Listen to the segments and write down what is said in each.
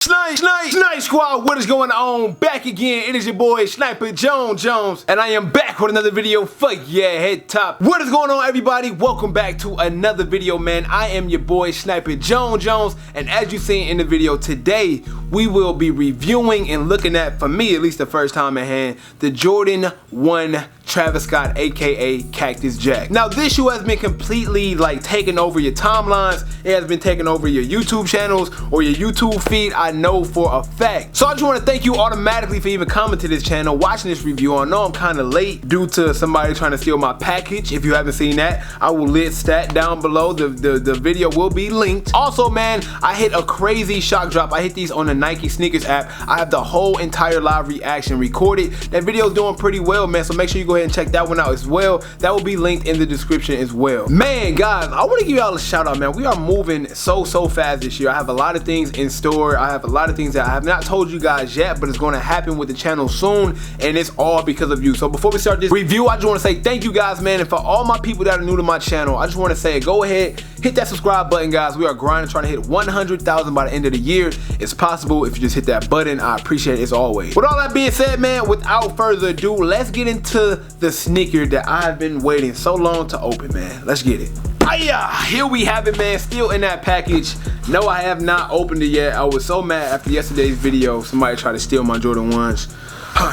Snipe Squad, what is going on? Back again, it is your boy Sniper Jones, and I am back with another video for your head top. What is going on, everybody? Welcome back to another video, man. I am your boy Sniper Jones, and as you seen in the video today, we will be reviewing and looking at, for me at least the first time at hand, the Jordan 1 Travis Scott, aka Cactus Jack. Now this shoe has been completely like taking over your timelines. It has been taking over your YouTube channels or your YouTube feed, I know for a fact. So I just want to thank you automatically for even coming to this channel, watching this review. I know I'm kind of late due to somebody trying to steal my package. If you haven't seen that, I will list that down below. The video will be linked. Also, man, I hit a crazy shock drop. I hit these on the Nike sneakers app. I have the whole entire live reaction recorded. That video is doing pretty well, man, so make sure you go ahead and check that one out as well. That will be linked in the description as well. Man, guys, I want to give y'all a shout out, man. We are moving so fast this year. I have a lot of things in store. I have a lot of things that I have not told you guys yet, but it's going to happen with the channel soon, and it's all because of you. So before we start this review, I just want to say thank you guys, man, and for all my people that are new to my channel, I just want to say go ahead, hit that subscribe button, guys. We are grinding, trying to hit 100,000 by the end of the year. It's possible if you just hit that button. I appreciate it as always. With all that being said, man, without further ado, let's get into the sneaker that I've been waiting so long to open, man. Let's get it. Here we have it, man. Still in that package. No, I have not opened it yet. I was so mad after yesterday's video. Somebody tried to steal my Jordan 1s.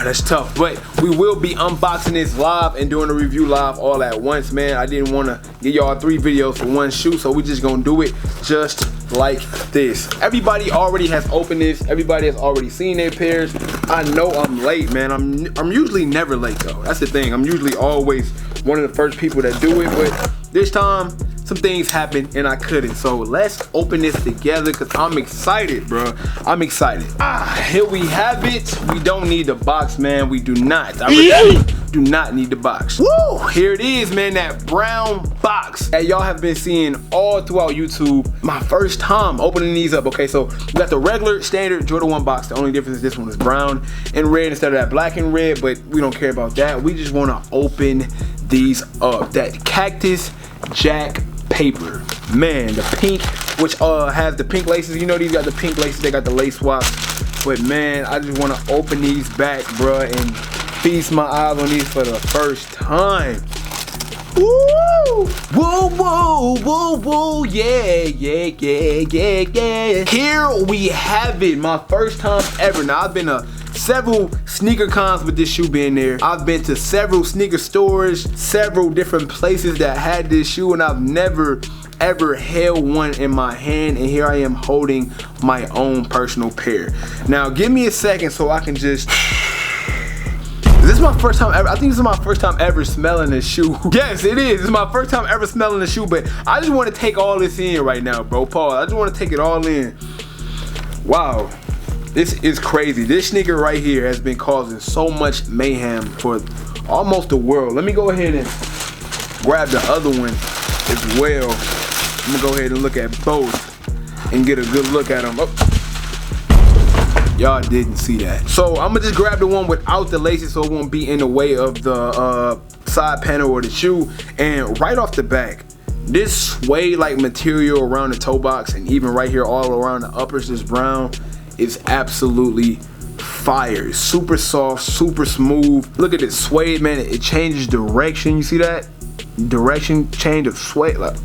That's tough, but we will be unboxing this live and doing a review live all at once, man. I didn't want to give y'all 3 videos for one shoe, so we just gonna do it just like this. Everybody already has opened this. Everybody has already seen their pairs. I know I'm late, man. I'm usually never late though. That's the thing. I'm usually always one of the first people that do it, but this time some things happened and I couldn't. So let's open this together because I'm excited, bro. I'm excited. Here we have it. We don't need the box, man. We do not. I really do not need the box. Woo! Here it is, man. That brown box that y'all have been seeing all throughout YouTube. My first time opening these up. Okay, so we got the regular standard Jordan 1 box. The only difference is this one is brown and red instead of that black and red, but we don't care about that. We just want to open these up. That Cactus Jack paper, man. The pink, which has the pink laces. You know, these got the pink laces, they got the lace swaps, but man, I just want to open these back, bruh, and feast my eyes on these for the first time. Woo! Woo, woo, woo, woo, yeah. Here we have it, my first time ever. Now, I've been to several sneaker cons with this shoe being there. I've been to several sneaker stores, several different places that had this shoe, and I've never ever held one in my hand, and here I am holding my own personal pair. Now, give me a second so I can just... This is my first time ever. I think this is my first time ever smelling this shoe. Yes, it is. This is my first time ever smelling the shoe, but I just want to take all this in right now, bro. Pause. I just want to take it all in. Wow. This is crazy. This sneaker right here has been causing so much mayhem for almost the world. Let me go ahead and grab the other one as well. I'm gonna go ahead and look at both and get a good look at them. Oh. Y'all didn't see that. So I'm gonna just grab the one without the laces so it won't be in the way of the side panel or the shoe. And right off the back, this suede-like material around the toe box and even right here all around the uppers, this brown, is absolutely fire. Super soft, super smooth. Look at this suede, man. It changes direction. You see that? Direction change of suede. Like,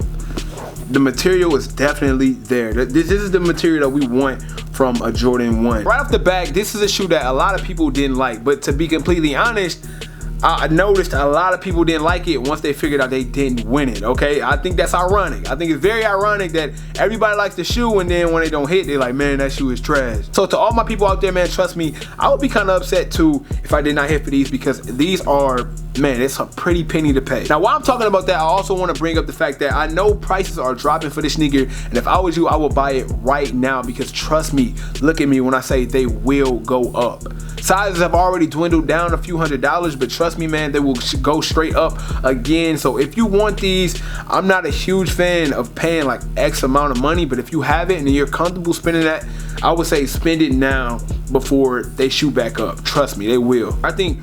the material is definitely there. This is the material that we want from a Jordan 1. Right off the back, this is a shoe that a lot of people didn't like, but to be completely honest, I noticed a lot of people didn't like it once they figured out they didn't win it, okay? I think that's ironic. I think it's very ironic that everybody likes the shoe and then when they don't hit, they're like, man, that shoe is trash. So to all my people out there, man, trust me, I would be kind of upset too if I did not hit for these, because these are, man, it's a pretty penny to pay. Now, while I'm talking about that, I also want to bring up the fact that I know prices are dropping for this sneaker, and if I was you, I would buy it right now, because trust me, look at me when I say they will go up. Sizes have already dwindled down a few $100s, but trust me, man, they will go straight up again. So if you want these, I'm not a huge fan of paying like X amount of money, but if you have it and you're comfortable spending that, I would say spend it now before they shoot back up. Trust me, they will. I think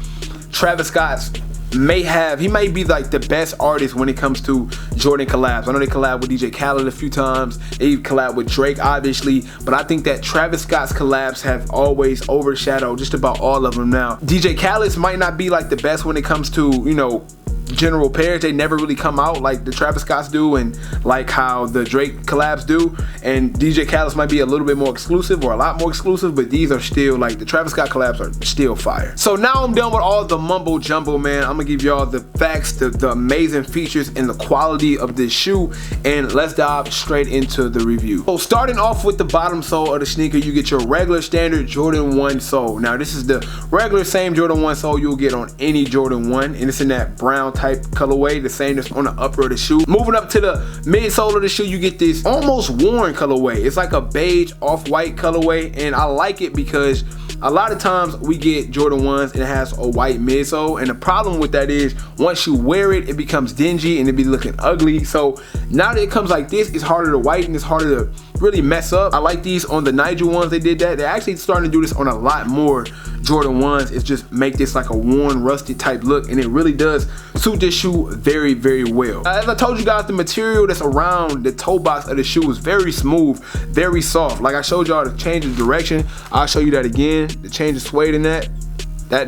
Travis Scott's he might be like the best artist when it comes to Jordan collabs. I know they collab with DJ Callus a few times, they collab with Drake obviously, but I think that Travis Scott's collabs have always overshadowed just about all of them now. DJ Callus might not be like the best when it comes to, you know, general pairs. They never really come out like the Travis Scotts do and like how the Drake collabs do, and DJ Callus might be a little bit more exclusive or a lot more exclusive, but these are still like the Travis Scott collabs are still fire. So now I'm done with all the mumbo jumbo, man. I'm gonna give y'all the facts, the amazing features and the quality of this shoe, and let's dive straight into the review. So starting off with the bottom sole of the sneaker, you get your regular standard Jordan 1 sole. Now this is the regular same Jordan 1 sole you'll get on any Jordan 1, and it's in that brown type colorway, the same that's on the upper of the shoe. Moving up to the midsole of the shoe, you get this almost worn colorway. It's like a beige off-white colorway, and I like it because a lot of times we get Jordan 1s and it has a white midsole, and the problem with that is once you wear it, it becomes dingy and it be looking ugly. So now that it comes like this, it's harder to whiten, it's harder to really mess up. I like these on the Nigel ones, they did that. They're actually starting to do this on a lot more Jordan 1s. It's just make this like a worn, rusty type look, and it really does suit this shoe very, very well. As I told you guys, the material that's around the toe box of the shoe is very smooth, very soft. Like I showed y'all the change of direction, I'll show you that again. The change of suede in that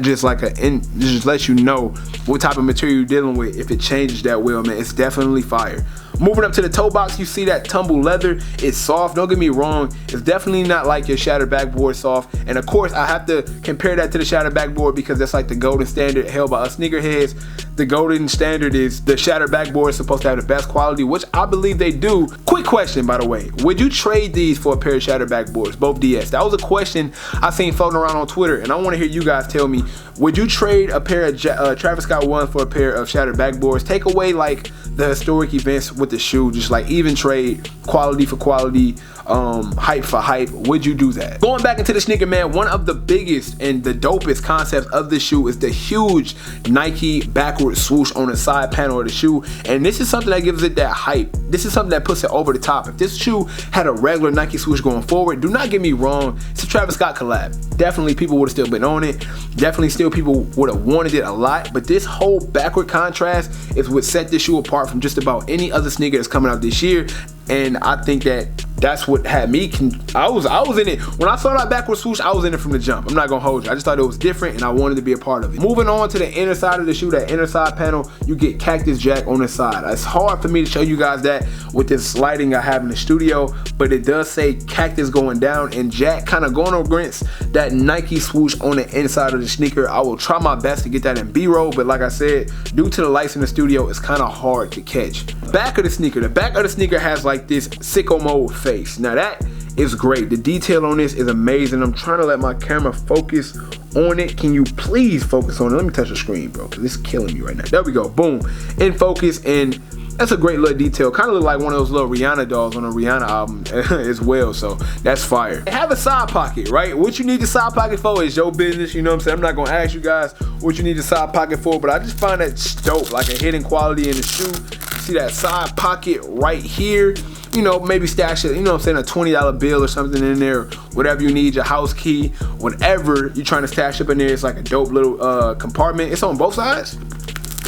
just like just lets you know what type of material you're dealing with. If it changes that well, man, it's definitely fire. Moving up to the toe box, you see that tumble leather. It's soft, don't get me wrong. It's definitely not like your shattered backboard soft. And of course, I have to compare that to the shattered backboard because that's like the golden standard held by us sneakerheads. The golden standard is the shattered backboard is supposed to have the best quality, which I believe they do. Quick question, by the way. Would you trade these for a pair of shattered backboards, both DS? That was a question I seen floating around on Twitter, and I want to hear you guys tell me, would you trade a pair of Travis Scott ones for a pair of shattered backboards? Take away like the historic events with the shoe, just like even trade quality for quality, hype for hype. Would you do that? Going back into the sneaker, man, one of the biggest and the dopest concepts of the shoe is the huge Nike backward swoosh on the side panel of the shoe, and this is something that gives it that hype. This is something that puts it over the top. If this shoe had a regular Nike swoosh going forward, do not get me wrong, it's a Travis Scott collab. Definitely people would have still been on it. Definitely still people would have wanted it a lot, but this whole backward contrast is what set this shoe apart from just about any other sneaker that's coming out this year. And I think that that's what had me, I was in it. When I saw that backward swoosh, I was in it from the jump. I'm not gonna hold you. I just thought it was different and I wanted to be a part of it. Moving on to the inner side of the shoe, that inner side panel, you get Cactus Jack on the side. It's hard for me to show you guys that with this lighting I have in the studio, but it does say Cactus going down and Jack kind of going against that Nike swoosh on the inside of the sneaker. I will try my best to get that in B-roll, but like I said, due to the lights in the studio, it's kind of hard to catch. Back of the sneaker, the back of the sneaker has like this sicko mode face. Now that is great. The detail on this is amazing. I'm trying to let my camera focus on it. Can you please focus on it? Let me touch the screen, bro, because it's killing me right now. There we go, boom, in focus, and that's a great little detail. Kind of look like one of those little Rihanna dolls on a Rihanna album as well, so that's fire. Have a side pocket, right? What you need the side pocket for is your business, you know what I'm saying? I'm not gonna ask you guys what you need the side pocket for, but I just find that dope, like a hidden quality in the shoe. See that side pocket right here? You know, maybe stash it, you know what I'm saying, a $20 bill or something in there, whatever you need, your house key, whatever you're trying to stash up in there. It's like a dope little compartment. It's on both sides?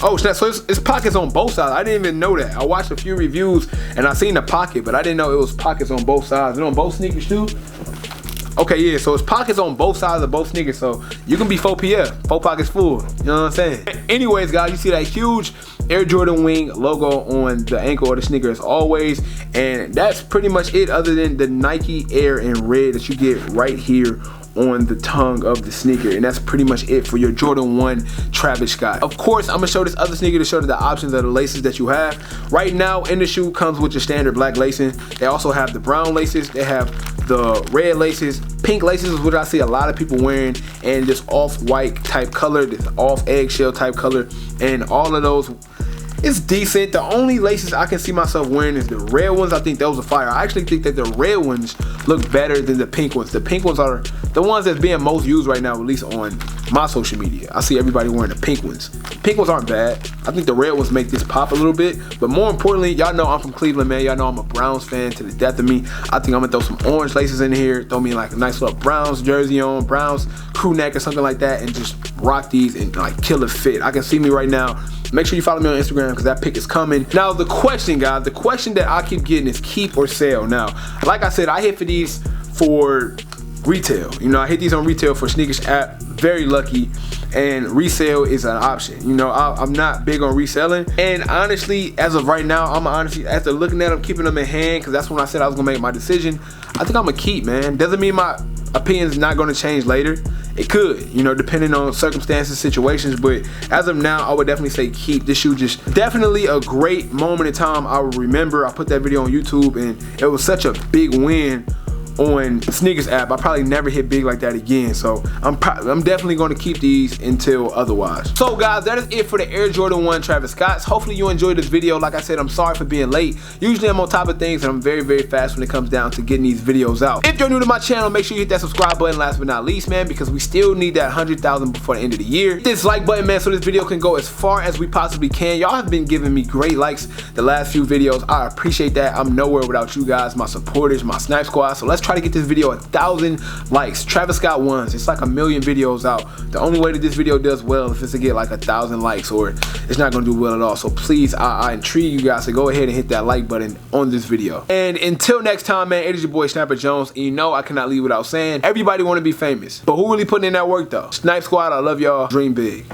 Oh snap, so it's pockets on both sides. I didn't even know that. I watched a few reviews and I seen the pocket, but I didn't know it was pockets on both sides. And on both sneakers too? Okay, yeah, so it's pockets on both sides of both sneakers, so you can be 4PF, 4 pockets full, you know what I'm saying? Anyways, guys, you see that huge Air Jordan Wing logo on the ankle of the sneaker as always, and that's pretty much it other than the Nike Air in red that you get right here on the tongue of the sneaker, and that's pretty much it for your Jordan 1 Travis Scott. Of course, I'm gonna show this other sneaker to show the options of the laces that you have. Right now in the shoe comes with your standard black lacing. They also have the brown laces, they have the red laces, pink laces is what I see a lot of people wearing, and this off-white type color, this off eggshell type color, and all of those It's decent. The only laces I can see myself wearing is the red ones. I think those are fire. I actually think that the red ones look better than the pink ones. The pink ones are the ones that's being most used right now, at least on my social media. I see everybody wearing the pink ones. Pink ones aren't bad. I think the red ones make this pop a little bit, but more importantly, y'all know I'm from Cleveland, man. Y'all know I'm a Browns fan to the death of me. I think I'm gonna throw some orange laces in here, throw me like a nice little Browns jersey on, Browns crew neck or something like that, and just rock these and like kill a fit. I can see me right now. Make sure you follow me on Instagram because that pic is coming. Now the question, guys, the question that I keep getting is keep or sell. Now, like I said, I hit for these for retail. You know, I hit these on retail for Sneakers app. Very lucky. And resale is an option. You know, I'm not big on reselling. And honestly, as of right now, I'm honestly, after looking at them, keeping them in hand, because that's when I said I was gonna make my decision, I think I'm gonna keep, man. Doesn't mean my opinion's not gonna change later. It could, you know, depending on circumstances, situations, but as of now, I would definitely say keep. This shoe just definitely a great moment in time. I will remember I put that video on YouTube and it was such a big win on the Sneakers app. I probably never hit big like that again, so I'm definitely going to keep these until otherwise. So guys, that is it for the Air Jordan 1 Travis Scott's. Hopefully you enjoyed this video. Like I said, I'm sorry for being late. Usually I'm on top of things and I'm very, very fast when it comes down to getting these videos out. If you're new to my channel, make sure you hit that subscribe button last but not least, man, because we still need that 100,000 before the end of the year. Hit this like button, man, so this video can go as far as we possibly can. Y'all have been giving me great likes the last few videos. I appreciate that. I'm nowhere without you guys, my supporters, my Snipe Squad. So let's try to get this video 1,000 likes. Travis Scott ones. It's like 1 million videos out. The only way that this video does well is if it's to get like 1,000 likes, or it's not gonna do well at all. So please, I entreat you guys to go ahead and hit that like button on this video. And until next time, man, it is your boy Sniper Jones, and you know I cannot leave without saying everybody want to be famous, but who really putting in that work though? Snipe Squad, I love y'all. Dream big.